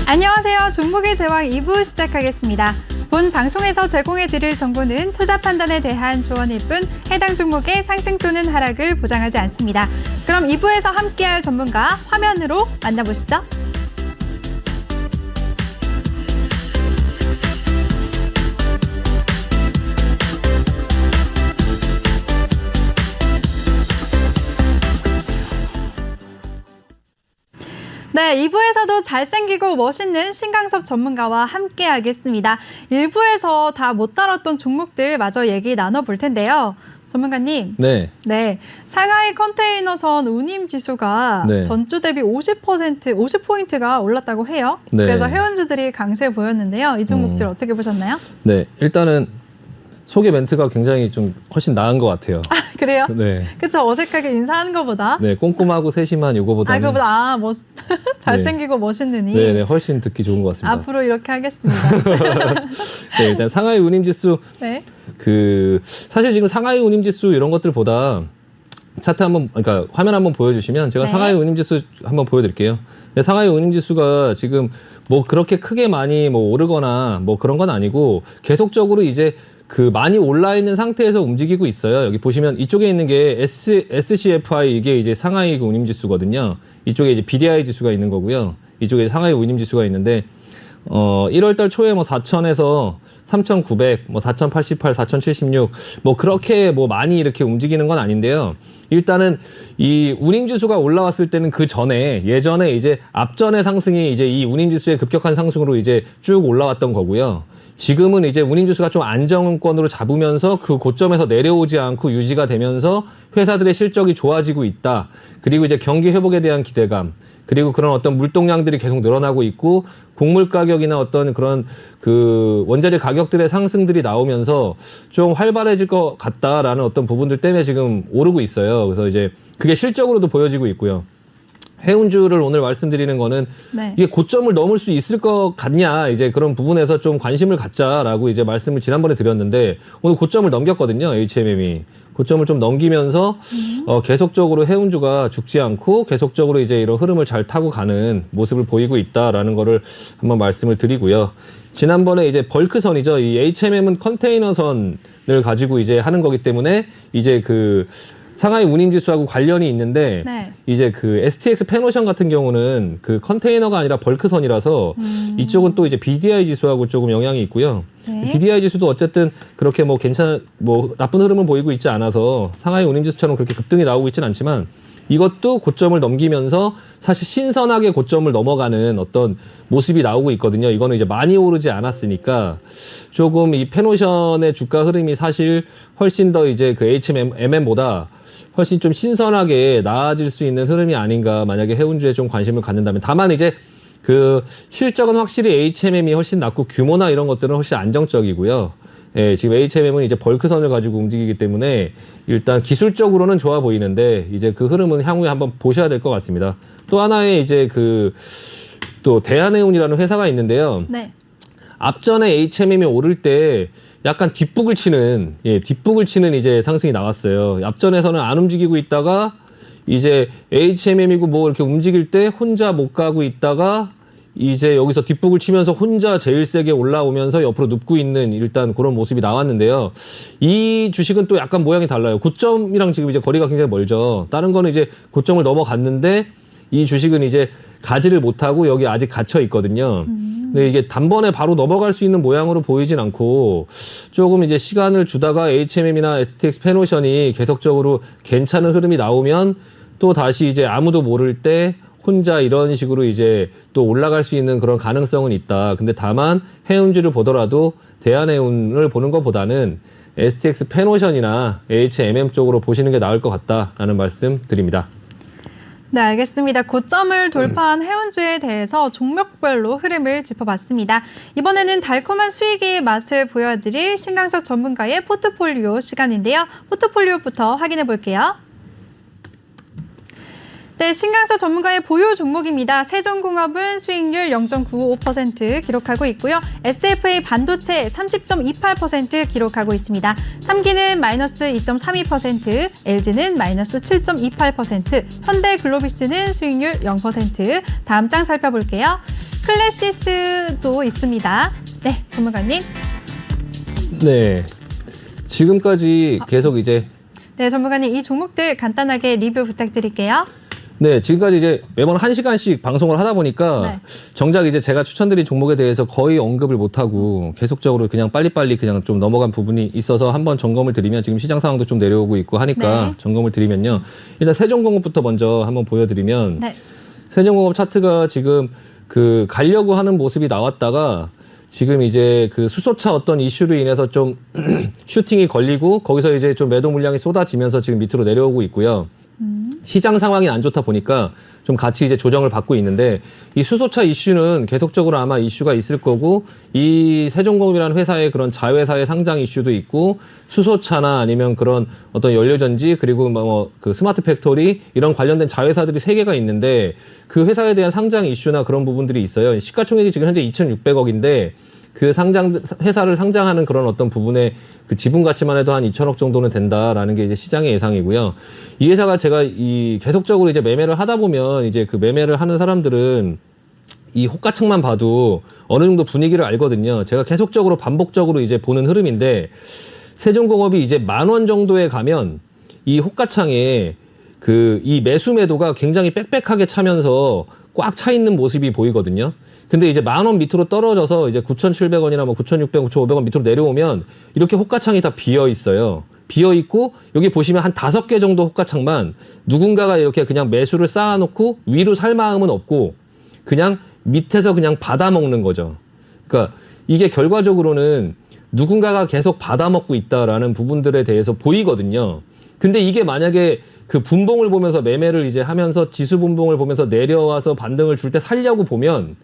안녕하세요. 종목의 제왕 2부 시작하겠습니다. 본 방송에서 제공해드릴 정보는 투자 판단에 대한 조언일 뿐 해당 종목의 상승 또는 하락을 보장하지 않습니다. 그럼 2부에서 함께할 전문가 화면으로 만나보시죠. 네, 2부에서도 잘생기고 멋있는 신강섭 전문가와 함께 하겠습니다. 1부에서 다 못 다뤘던 종목들 마저 얘기 나눠볼 텐데요. 전문가님. 네. 네. 상하이 컨테이너선 운임 지수가 네. 전주 대비 50포인트가 올랐다고 해요. 네. 그래서 해운주들이 강세 보였는데요. 이 종목들 어떻게 보셨나요? 네. 일단은 소개 멘트가 굉장히 좀 훨씬 나은 것 같아요. 아, 그래요? 네. 그쵸. 어색하게 인사하는 것보다. 네. 꼼꼼하고 세심한 요거보다는. 잘생기고 멋있느니. 네. 훨씬 듣기 좋은 것 같습니다. 앞으로 이렇게 하겠습니다. 네. 일단 상하이 운임지수. 네. 사실 지금 상하이 운임지수 이런 것들보다 차트 그러니까 화면 한번 보여주시면 제가 네. 상하이 운임지수 한번 보여드릴게요. 네, 상하이 운임지수가 지금 뭐 그렇게 크게 많이 뭐 오르거나 뭐 그런 건 아니고 계속적으로 이제 많이 올라 있는 상태에서 움직이고 있어요. 여기 보시면 이쪽에 있는 게 SCFI 이게 이제 상하이 운임지수거든요. 이쪽에 이제 BDI 지수가 있는 거고요. 이쪽에 상하이 운임지수가 있는데 1월달 초에 뭐 4,000에서 3,900, 뭐 4,088, 4,076, 뭐 그렇게 뭐 많이 이렇게 움직이는 건 아닌데요. 일단은 이 운임지수가 올라왔을 때는 예전에 이제 앞전의 상승이 이제 이 운임지수의 급격한 상승으로 이제 쭉 올라왔던 거고요. 지금은 이제 운임지수가 좀 안정권으로 잡으면서 그 고점에서 내려오지 않고 유지가 되면서 회사들의 실적이 좋아지고 있다. 그리고 이제 경기 회복에 대한 기대감, 그리고 그런 어떤 물동량들이 계속 늘어나고 있고 곡물 가격이나 어떤 그런 원자재 가격들의 상승들이 나오면서 좀 활발해질 것 같다라는 어떤 부분들 때문에 지금 오르고 있어요. 그래서 이제 그게 실적으로도 보여지고 있고요. 해운주를 오늘 말씀드리는 거는 네. 이게 고점을 넘을 수 있을 것 같냐, 이제 그런 부분에서 좀 관심을 갖자라고 이제 말씀을 지난번에 드렸는데 오늘 고점을 넘겼거든요. HMM이. 고점을 좀 넘기면서 계속적으로 해운주가 죽지 않고 계속적으로 이제 이런 흐름을 잘 타고 가는 모습을 보이고 있다라는 거를 한번 말씀을 드리고요. 지난번에 이제 벌크선이죠. 이 HMM은 컨테이너선을 가지고 이제 하는 거기 때문에 이제 상하이 운임지수하고 관련이 있는데 네. 이제 STX 페노션 같은 경우는 컨테이너가 아니라 벌크선이라서 이쪽은 또 이제 BDI 지수하고 조금 영향이 있고요. 네. BDI 지수도 어쨌든 그렇게 뭐 나쁜 흐름을 보이고 있지 않아서 상하이 운임지수처럼 그렇게 급등이 나오고 있지는 않지만 이것도 고점을 넘기면서 사실 신선하게 고점을 넘어가는 어떤 모습이 나오고 있거든요. 이거는 이제 많이 오르지 않았으니까 조금 이 페노션의 주가 흐름이 사실 훨씬 더 이제 HMM보다 훨씬 좀 신선하게 나아질 수 있는 흐름이 아닌가, 만약에 해운주에 좀 관심을 갖는다면. 다만 이제 실적은 확실히 HMM이 훨씬 낮고 규모나 이런 것들은 훨씬 안정적이고요. 예, 지금 HMM은 이제 벌크선을 가지고 움직이기 때문에 일단 기술적으로는 좋아 보이는데 이제 그 흐름은 향후에 한번 보셔야 될 것 같습니다. 또 하나의 이제 또 대한해운이라는 회사가 있는데요. 네. 앞전에 HMM이 오를 때 약간 뒷북을 치는 이제 상승이 나왔어요. 앞전에서는 안 움직이고 있다가 이제 HMM이고 뭐 이렇게 움직일 때 혼자 못 가고 있다가 이제 여기서 뒷북을 치면서 혼자 제일 세게 올라오면서 옆으로 눕고 있는 일단 그런 모습이 나왔는데요. 이 주식은 또 약간 모양이 달라요. 고점이랑 지금 이제 거리가 굉장히 멀죠. 다른 거는 이제 고점을 넘어갔는데 이 주식은 이제 가지를 못하고 여기 아직 갇혀 있거든요. 근데 이게 단번에 바로 넘어갈 수 있는 모양으로 보이진 않고 조금 이제 시간을 주다가 HMM이나 STX 페노션이 계속적으로 괜찮은 흐름이 나오면 또 다시 이제 아무도 모를 때 혼자 이런 식으로 이제 또 올라갈 수 있는 그런 가능성은 있다. 근데 다만 해운주를 보더라도 대한해운을 보는 것보다는 STX 페노션이나 HMM 쪽으로 보시는 게 나을 것 같다라는 말씀 드립니다. 네, 알겠습니다. 고점을 돌파한 해운주에 대해서 종목별로 흐름을 짚어봤습니다. 이번에는 달콤한 수익의 맛을 보여드릴 신강석 전문가의 포트폴리오 시간인데요. 포트폴리오부터 확인해 볼게요. 네, 신강석 전문가의 보유 종목입니다. 세종공업은 수익률 0.95% 기록하고 있고요. SFA 반도체 30.28% 기록하고 있습니다. 3기는 마이너스 2.32%, LG는 마이너스 7.28%, 현대글로비스는 수익률 0%. 다음 장 살펴볼게요. 클래시스도 있습니다. 네, 전문가님. 네. 지금까지 계속 이제 네, 전문가님 이 종목들 간단하게 리뷰 부탁드릴게요. 네, 지금까지 이제 매번 1시간씩 방송을 하다 보니까 네. 정작 이제 제가 추천드린 종목에 대해서 거의 언급을 못하고 계속적으로 그냥 빨리빨리 그냥 좀 넘어간 부분이 있어서 한번 점검을 드리면 지금 시장 상황도 좀 내려오고 있고 하니까 네. 점검을 드리면요. 일단 세종공업부터 먼저 한번 보여드리면 네. 세종공업 차트가 지금 그 가려고 하는 모습이 나왔다가 지금 이제 그 수소차 어떤 이슈로 인해서 좀 슈팅이 걸리고 거기서 이제 좀 매도 물량이 쏟아지면서 지금 밑으로 내려오고 있고요. 시장 상황이 안 좋다 보니까 좀 같이 이제 조정을 받고 있는데 이 수소차 이슈는 계속적으로 아마 이슈가 있을 거고 이 세종공업이라는 회사의 그런 자회사의 상장 이슈도 있고 수소차나 아니면 그런 어떤 연료전지 그리고 뭐 그 스마트 팩토리 이런 관련된 자회사들이 3개가 있는데 그 회사에 대한 상장 이슈나 그런 부분들이 있어요. 시가총액이 지금 현재 2,600억인데 그 회사를 상장하는 그런 어떤 부분의 그 지분 가치만 해도 한 2천억 정도는 된다라는 게 이제 시장의 예상이고요. 이 회사가 제가 계속적으로 이제 매매를 하다 보면 이제 그 매매를 하는 사람들은 이 호가창만 봐도 어느 정도 분위기를 알거든요. 제가 계속적으로 반복적으로 이제 보는 흐름인데 세종공업이 이제 10,000원 정도에 가면 이 호가창에 그 이 매수 매도가 굉장히 빽빽하게 차면서 꽉 차 있는 모습이 보이거든요. 근데 이제 10,000원 밑으로 떨어져서 이제 9,700원이나 뭐 9,600원, 9,500원 밑으로 내려오면 이렇게 호가창이 다 비어 있어요. 비어 있고 여기 보시면 한 5개 정도 호가창만 누군가가 이렇게 그냥 매수를 쌓아놓고 위로 살 마음은 없고 그냥 밑에서 그냥 받아먹는 거죠. 그러니까 이게 결과적으로는 누군가가 계속 받아먹고 있다라는 부분들에 대해서 보이거든요. 근데 이게 만약에 그 분봉을 보면서 매매를 이제 하면서 지수 분봉을 보면서 내려와서 반등을 줄 때 살려고 보면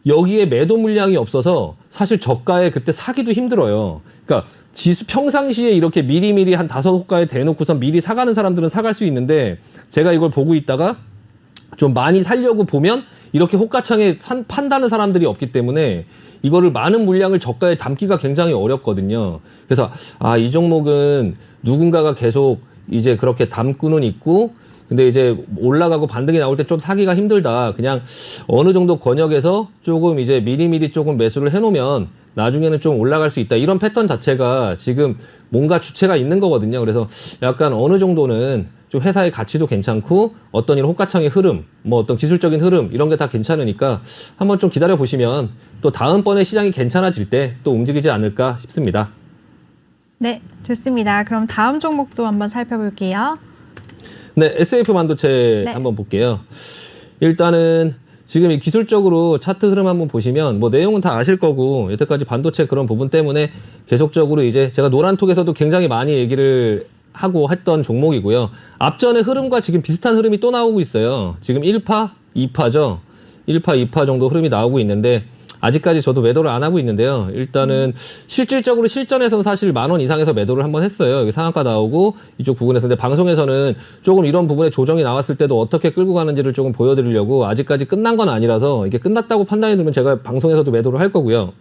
여기에 매도 물량이 없어서 사실 저가에 그때 사기도 힘들어요. 그러니까 지수 평상시에 이렇게 미리미리 한 5호가에 대놓고서 미리 사가는 사람들은 사갈 수 있는데 제가 이걸 보고 있다가 좀 많이 살려고 보면 이렇게 호가창에 판다는 사람들이 없기 때문에 이거를 많은 물량을 저가에 담기가 굉장히 어렵거든요. 그래서 이 종목은 누군가가 계속 이제 그렇게 담고는 있고 근데 이제 올라가고 반등이 나올 때 좀 사기가 힘들다. 그냥 어느 정도 권역에서 조금 이제 미리미리 조금 매수를 해놓으면 나중에는 좀 올라갈 수 있다. 이런 패턴 자체가 지금 뭔가 주체가 있는 거거든요. 그래서 약간 어느 정도는 좀 회사의 가치도 괜찮고 어떤 이런 호가창의 흐름, 뭐 어떤 기술적인 흐름 이런 게 다 괜찮으니까 한번 좀 기다려 보시면 또 다음번에 시장이 괜찮아질 때 또 움직이지 않을까 싶습니다. 네, 좋습니다. 그럼 다음 종목도 한번 살펴볼게요. 네, SF 반도체 네. 한번 볼게요. 일단은 지금 이 기술적으로 차트 흐름 한번 보시면 뭐 내용은 다 아실 거고 여태까지 반도체 그런 부분 때문에 계속적으로 이제 제가 노란톡에서도 굉장히 많이 얘기를 하고 했던 종목이고요. 앞전의 흐름과 지금 비슷한 흐름이 또 나오고 있어요. 지금 1파, 2파죠. 1파, 2파 정도 흐름이 나오고 있는데 아직까지 저도 매도를 안 하고 있는데요. 일단은 실질적으로 실전에서는 사실 10,000원 이상에서 매도를 한번 했어요. 여기 상한가 나오고 이쪽 부분에서. 근데 방송에서는 조금 이런 부분에 조정이 나왔을 때도 어떻게 끌고 가는지를 조금 보여드리려고 아직까지 끝난 건 아니라서 이게 끝났다고 판단이 들면 제가 방송에서도 매도를 할 거고요.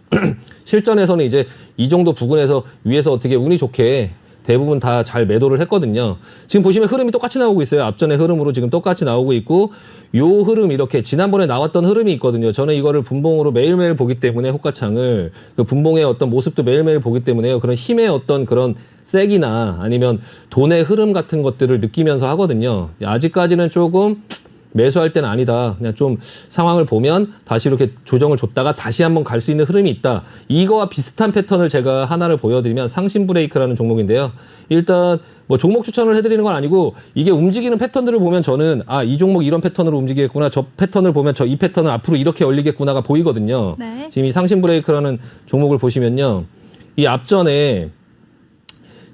실전에서는 이제 이 정도 부분에서 위에서 어떻게 운이 좋게 대부분 다 잘 매도를 했거든요. 지금 보시면 흐름이 똑같이 나오고 있어요. 앞전의 흐름으로 지금 똑같이 나오고 있고 요 흐름 이렇게 지난번에 나왔던 흐름이 있거든요. 저는 이거를 분봉으로 매일매일 보기 때문에 호가창을 그 분봉의 어떤 모습도 매일매일 보기 때문에요. 그런 힘의 어떤 그런 세기나 아니면 돈의 흐름 같은 것들을 느끼면서 하거든요. 아직까지는 조금 매수할 때는 아니다. 그냥 좀 상황을 보면 다시 이렇게 조정을 줬다가 다시 한번 갈 수 있는 흐름이 있다. 이거와 비슷한 패턴을 제가 하나를 보여드리면 상신 브레이크라는 종목인데요. 일단 뭐 종목 추천을 해드리는 건 아니고 이게 움직이는 패턴들을 보면 저는 이 종목 이런 패턴으로 움직이겠구나. 저 패턴을 보면 이 패턴은 앞으로 이렇게 열리겠구나가 보이거든요. 네. 지금 이 상신 브레이크라는 종목을 보시면요. 이 앞전에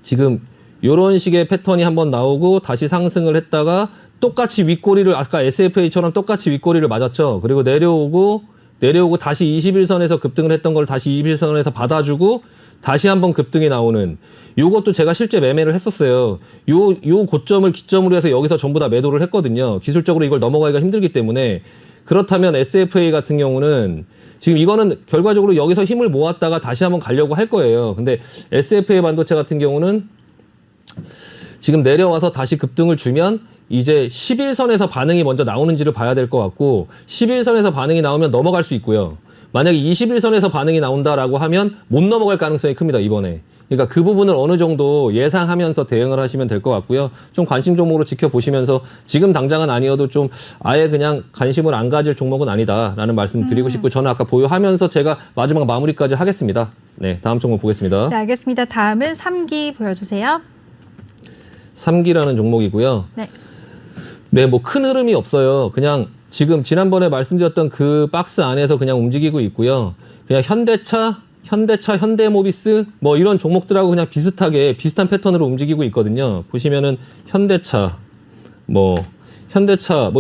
지금 이런 식의 패턴이 한번 나오고 다시 상승을 했다가 똑같이 윗꼬리를 아까 SFA처럼 똑같이 윗꼬리를 맞았죠. 그리고 내려오고 다시 21선에서 급등을 했던 걸 다시 21선에서 받아주고 다시 한번 급등이 나오는 요것도 제가 실제 매매를 했었어요. 요 고점을 기점으로 해서 여기서 전부 다 매도를 했거든요. 기술적으로 이걸 넘어가기가 힘들기 때문에. 그렇다면 SFA 같은 경우는 지금 이거는 결과적으로 여기서 힘을 모았다가 다시 한번 가려고 할 거예요. 근데 SFA 반도체 같은 경우는 지금 내려와서 다시 급등을 주면 이제 11선에서 반응이 먼저 나오는지를 봐야 될 것 같고 11선에서 반응이 나오면 넘어갈 수 있고요. 만약에 21선에서 반응이 나온다라고 하면 못 넘어갈 가능성이 큽니다, 이번에. 그러니까 그 부분을 어느 정도 예상하면서 대응을 하시면 될 것 같고요. 좀 관심 종목으로 지켜보시면서 지금 당장은 아니어도 좀 아예 그냥 관심을 안 가질 종목은 아니다라는 말씀 드리고 싶고 저는 아까 보유하면서 제가 마지막 마무리까지 하겠습니다. 네, 다음 종목 보겠습니다. 네, 알겠습니다. 다음은 3기 보여주세요. 3기라는 종목이고요. 네. 네, 뭐 큰 흐름이 없어요. 그냥 지금 지난번에 말씀드렸던 그 박스 안에서 그냥 움직이고 있고요. 그냥 현대차, 현대모비스 뭐 이런 종목들하고 그냥 비슷한 패턴으로 움직이고 있거든요. 보시면은 현대차 뭐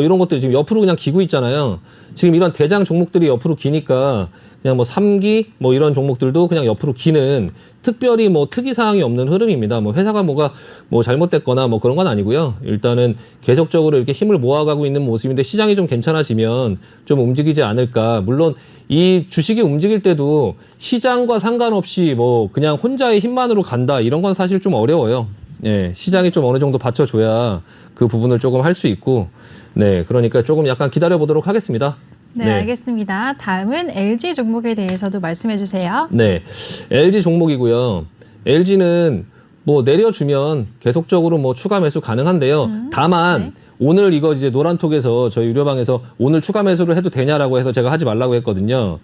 이런 것들이 지금 옆으로 그냥 기고 있잖아요. 지금 이런 대장 종목들이 옆으로 기니까 그냥 뭐 3기 뭐 이런 종목들도 그냥 옆으로 기는 특별히 뭐 특이 사항이 없는 흐름입니다. 뭐 회사가 뭐가 뭐 잘못됐거나 뭐 그런 건 아니고요. 일단은 계속적으로 이렇게 힘을 모아가고 있는 모습인데 시장이 좀 괜찮아지면 좀 움직이지 않을까. 물론 이 주식이 움직일 때도 시장과 상관없이 뭐 그냥 혼자의 힘만으로 간다 이런 건 사실 좀 어려워요. 예, 시장이 좀 어느 정도 받쳐줘야 그 부분을 조금 할 수 있고, 네, 그러니까 조금 약간 기다려 보도록 하겠습니다. 네, 알겠습니다. 다음은 LG 종목에 대해서도 말씀해 주세요. 네, LG 종목이고요. LG는 뭐 내려주면 계속적으로 뭐 추가 매수 가능한데요. 다만 네. 오늘 이거 이제 노란톡에서 저희 유료방에서 오늘 추가 매수를 해도 되냐라고 해서 제가 하지 말라고 했거든요.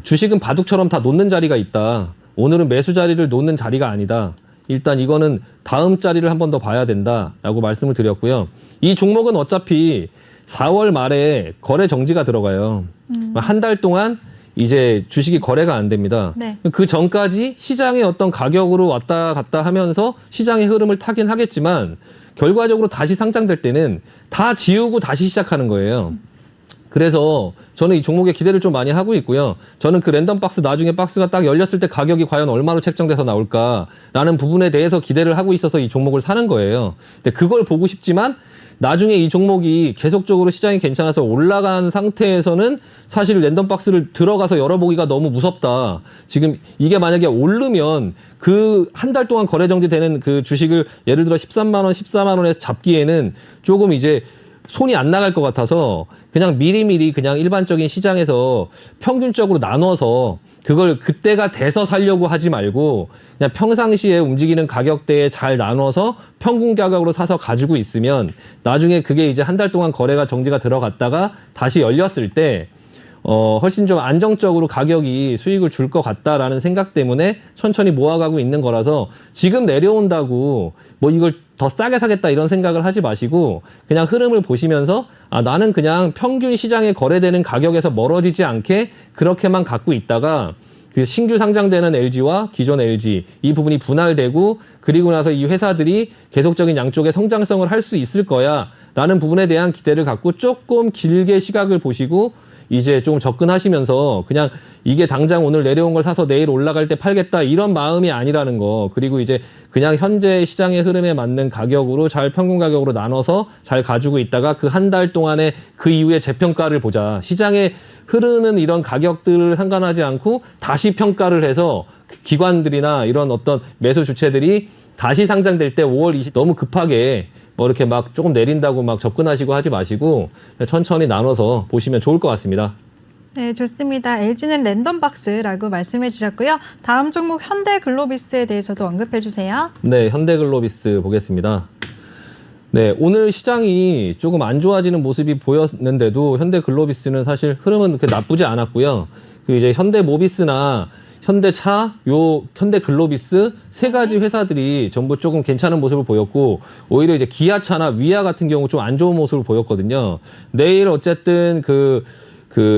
주식은 바둑처럼 다 놓는 자리가 있다. 오늘은 매수 자리를 놓는 자리가 아니다. 일단 이거는 다음 자리를 한 번 더 봐야 된다라고 말씀을 드렸고요. 이 종목은 어차피 4월 말에 거래 정지가 들어가요. 한 달 동안 이제 주식이 거래가 안 됩니다. 네. 그 전까지 시장의 어떤 가격으로 왔다 갔다 하면서 시장의 흐름을 타긴 하겠지만 결과적으로 다시 상장될 때는 다 지우고 다시 시작하는 거예요. 그래서 저는 이 종목에 기대를 좀 많이 하고 있고요. 저는 그 랜덤 박스 나중에 박스가 딱 열렸을 때 가격이 과연 얼마로 책정돼서 나올까라는 부분에 대해서 기대를 하고 있어서 이 종목을 사는 거예요. 근데 그걸 보고 싶지만 나중에 이 종목이 계속적으로 시장이 괜찮아서 올라간 상태에서는 사실 랜덤 박스를 들어가서 열어보기가 너무 무섭다. 지금 이게 만약에 오르면 그 한 달 동안 거래 정지되는 그 주식을 예를 들어 13만 원, 14만 원에서 잡기에는 조금 이제 손이 안 나갈 것 같아서 그냥 미리미리 그냥 일반적인 시장에서 평균적으로 나눠서 그걸 그때가 돼서 살려고 하지 말고 그냥 평상시에 움직이는 가격대에 잘 나눠서 평균 가격으로 사서 가지고 있으면 나중에 그게 이제 한 달 동안 거래가 정지가 들어갔다가 다시 열렸을 때 훨씬 좀 안정적으로 가격이 수익을 줄 것 같다라는 생각 때문에 천천히 모아가고 있는 거라서 지금 내려온다고 뭐 이걸 더 싸게 사겠다 이런 생각을 하지 마시고 그냥 흐름을 보시면서 아 나는 그냥 평균 시장에 거래되는 가격에서 멀어지지 않게 그렇게만 갖고 있다가 그 신규 상장되는 LG와 기존 LG 이 부분이 분할되고 그리고 나서 이 회사들이 계속적인 양쪽의 성장성을 할 수 있을 거야 라는 부분에 대한 기대를 갖고 조금 길게 시각을 보시고 이제 좀 접근하시면서 그냥 이게 당장 오늘 내려온 걸 사서 내일 올라갈 때 팔겠다 이런 마음이 아니라는 거. 그리고 이제 그냥 현재 시장의 흐름에 맞는 가격으로 잘 평균 가격으로 나눠서 잘 가지고 있다가 그 한 달 동안에 그 이후에 재평가를 보자. 시장에 흐르는 이런 가격들을 상관하지 않고 다시 평가를 해서 기관들이나 이런 어떤 매수 주체들이 다시 상장될 때 5월 20 너무 급하게 뭐 이렇게 막 조금 내린다고 막 접근하시고 하지 마시고 천천히 나눠서 보시면 좋을 것 같습니다. 네, 좋습니다. LG는 랜덤 박스라고 말씀해 주셨고요. 다음 종목 현대글로비스에 대해서도 언급해 주세요. 네, 현대글로비스 보겠습니다. 네, 오늘 시장이 조금 안 좋아지는 모습이 보였는데도 현대글로비스는 사실 흐름은 그렇게 나쁘지 않았고요. 그 이제 현대모비스나 현대차, 현대글로비스 세 가지 회사들이 전부 조금 괜찮은 모습을 보였고 오히려 이제 기아차나 위아 같은 경우 좀 안 좋은 모습을 보였거든요. 내일 어쨌든 그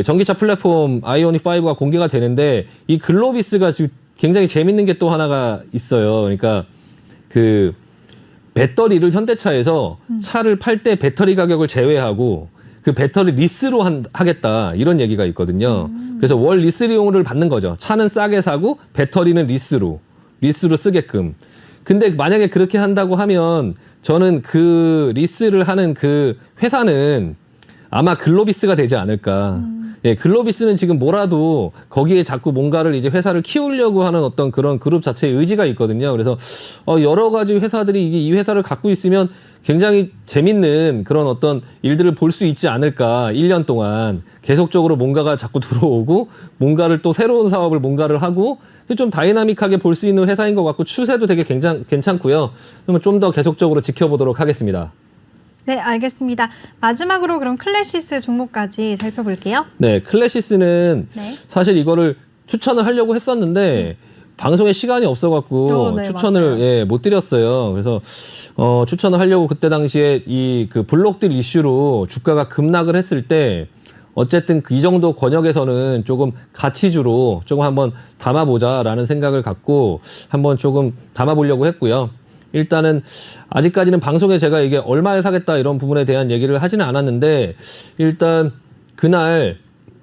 전기차 플랫폼 아이오닉 5가 공개가 되는데 이 글로비스가 지금 굉장히 재밌는 게 또 하나가 있어요. 그러니까 그 배터리를 현대차에서 차를 팔 때 배터리 가격을 제외하고 그 배터리 리스로 하겠다 이런 얘기가 있거든요. 그래서 월 리스료를 받는 거죠. 차는 싸게 사고 배터리는 리스로 쓰게끔. 근데 만약에 그렇게 한다고 하면 저는 그 리스를 하는 그 회사는 아마 글로비스가 되지 않을까. 예, 글로비스는 지금 뭐라도 거기에 자꾸 뭔가를 이제 회사를 키우려고 하는 어떤 그런 그룹 자체의 의지가 있거든요. 그래서 여러 가지 회사들이 이 회사를 갖고 있으면 굉장히 재밌는 그런 어떤 일들을 볼 수 있지 않을까. 1년 동안 계속적으로 뭔가가 자꾸 들어오고 뭔가를 또 새로운 사업을 뭔가를 하고 좀 다이나믹하게 볼 수 있는 회사인 것 같고 추세도 되게 괜찮고요. 그러면 좀 더 계속적으로 지켜보도록 하겠습니다. 네, 알겠습니다. 마지막으로 그럼 클래시스 종목까지 살펴볼게요. 네, 클래시스는 네. 사실 이거를 추천을 하려고 했었는데 방송에 시간이 없어갖고 네, 추천을 못 드렸어요. 그래서 추천을 하려고 그때 당시에 이 그 블록딜 이슈로 주가가 급락을 했을 때 어쨌든 이 정도 권역에서는 조금 가치주로 조금 한번 담아보자라는 생각을 갖고 한번 조금 담아보려고 했고요. 일단은 아직까지는 방송에 제가 이게 얼마에 사겠다 이런 부분에 대한 얘기를 하지는 않았는데 일단 그날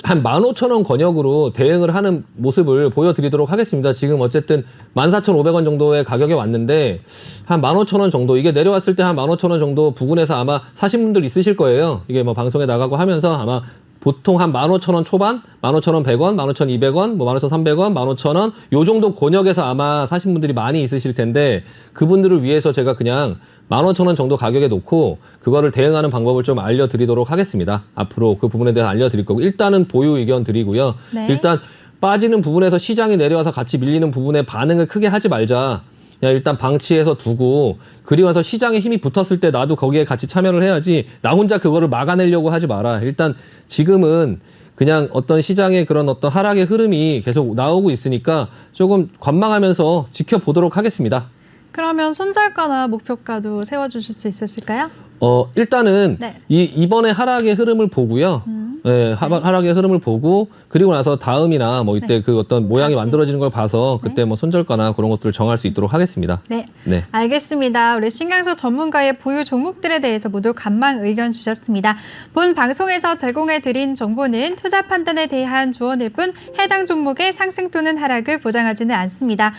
한 15,000원 권역으로 대응을 하는 모습을 보여드리도록 하겠습니다. 지금 어쨌든 14,500원 정도의 가격에 왔는데 한 15,000원 정도 이게 내려왔을 때 한 15,000원 정도 부근에서 아마 사신 분들 있으실 거예요. 이게 뭐 방송에 나가고 하면서 아마 보통 한 15,000원 초반, 15,100원, 15,200원, 뭐 15,300원, 15,000원 요 정도 권역에서 아마 사신 분들이 많이 있으실 텐데 그분들을 위해서 제가 그냥 15,000원 정도 가격에 놓고 그거를 대응하는 방법을 좀 알려드리도록 하겠습니다. 앞으로 그 부분에 대해서 알려드릴 거고 일단은 보유 의견 드리고요. 네. 일단 빠지는 부분에서 시장이 내려와서 같이 밀리는 부분에 반응을 크게 하지 말자. 그냥 일단 방치해서 두고 그리고 나서 시장에 힘이 붙었을 때 나도 거기에 같이 참여를 해야지 나 혼자 그거를 막아내려고 하지 마라. 일단 지금은 그냥 어떤 시장의 그런 어떤 하락의 흐름이 계속 나오고 있으니까 조금 관망하면서 지켜보도록 하겠습니다. 그러면 손절가나 목표가도 세워주실 수 있으실까요? 일단은 네. 이번에 하락의 흐름을 보고요. 하락의 흐름을 보고 그리고 나서 다음이나 뭐 이때 네. 그 어떤 모양이 다시. 만들어지는 걸 봐서 그때 뭐 손절가나 그런 것들을 정할 수 있도록 하겠습니다. 네. 네. 알겠습니다. 우리 신강석 전문가의 보유 종목들에 대해서 모두 간망 의견 주셨습니다. 본 방송에서 제공해드린 정보는 투자 판단에 대한 조언일 뿐 해당 종목의 상승 또는 하락을 보장하지는 않습니다.